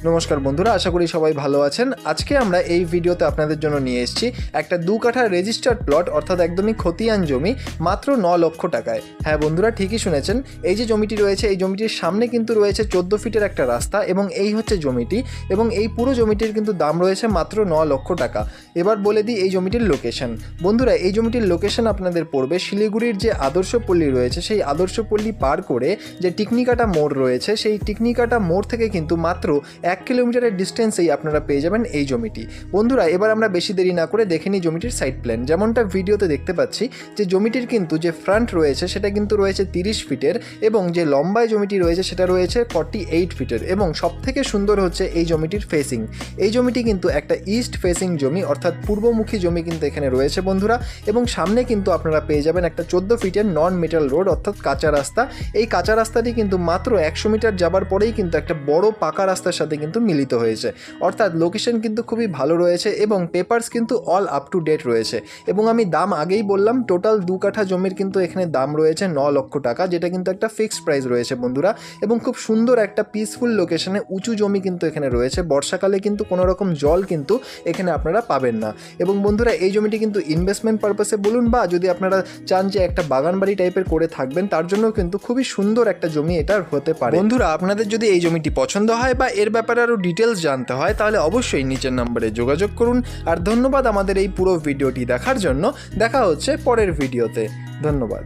নমস্কার বন্ধুরা, আশা করি সবাই ভালো আছেন। আজকে আমরা এই ভিডিওতে আপনাদের জন্য নিয়ে এসেছি একটা 2 কাঠা রেজিস্টার্ড প্লট, অর্থাৎ একদমই খতিয়ান জমি, মাত্র 9 লক্ষ টাকায়। হ্যাঁ বন্ধুরা, ঠিকই শুনেছেন। এই যে জমিটি রয়েছে, এই জমিটির সামনে কিন্তু রয়েছে 14 ফিটের একটা রাস্তা, এবং এই হচ্ছে জমিটি, এবং এই পুরো জমিটির কিন্তু দাম রয়েছে মাত্র 9 লক্ষ টাকা। এবার বলে দিই এই জমিটির লোকেশন। বন্ধুরা, এই জমিটির লোকেশন আপনাদের পড়বে শিলিগুড়ির যে আদর্শপল্লী রয়েছে, সেই আদর্শপল্লী পার করে যে টিকনিকাটা মোড় রয়েছে, সেই টিকনিকাটা মোড় থেকে কিন্তু মাত্র 1 কিলোমিটারের ডিস্টেন্সেই আপনারা পেয়ে যাবেন এই জমিটি। বন্ধুরা, এবার আমরা বেশি দেরি না করে দেখে নিই জমিটির সাইড প্ল্যান। যেমনটা ভিডিওতে দেখতে পাচ্ছি যে জমিটির কিন্তু যে ফ্রন্ট রয়েছে সেটা কিন্তু রয়েছে 30 ফিটের, এবং যে লম্বায় জমিটি রয়েছে সেটা রয়েছে 48 ফিটের। এবং সবথেকে সুন্দর হচ্ছে এই জমিটির ফেসিং। এই জমিটি কিন্তু একটা ইস্ট ফেসিং জমি, অর্থাৎ পূর্বমুখী জমি কিন্তু এখানে রয়েছে বন্ধুরা। এবং সামনে কিন্তু আপনারা পেয়ে যাবেন একটা 14 ফিটের নন মেটাল রোড, অর্থাৎ কাঁচা রাস্তা। এই কাঁচা রাস্তাটি কিন্তু মাত্র 100 মিটার যাবার পরেই কিন্তু একটা বড় পাকা রাস্তার সাথে কিন্তু মিলিত হয়েছে, অর্থাৎ লোকেশন কিন্তু খুবই ভালো রয়েছে, এবং পেপারস কিন্তু অল আপ টু ডেট রয়েছে। এবং আমি দাম আগেই বললাম, টোটাল 2 কাঠা জমির কিন্তু এখানে দাম রয়েছে 9 লক্ষ টাকা, যেটা কিন্তু একটা ফিক্সড প্রাইস রয়েছে বন্ধুরা। এবং খুব সুন্দর একটা পিসফুল লোকেশনে উঁচু জমি কিন্তু এখানে রয়েছে। বর্ষাকালে কিন্তু কোনো রকম জল কিন্তু এখানে আপনারা পাবেন না। এবং বন্ধুরা, এই জমিটি কিন্তু ইনভেস্টমেন্ট পারপাসে বলুন, বা যদি আপনারা চান যে একটা বাগান বাড়ি টাইপের করে থাকবেন, তার জন্য কিন্তু খুবই সুন্দর একটা জমি এটা হতে পারে। বন্ধুরা, আপনাদের যদি এই জমিটি পছন্দ হয় বা এর ব্যাপারে আরও ডিটেলস জানতে হয়, তাহলে অবশ্যই নিচের নম্বরে যোগাযোগ করুন। আর ধন্যবাদ আমাদের এই পুরো ভিডিওটি দেখার জন্য। দেখা হচ্ছে পরের ভিডিওতে। ধন্যবাদ।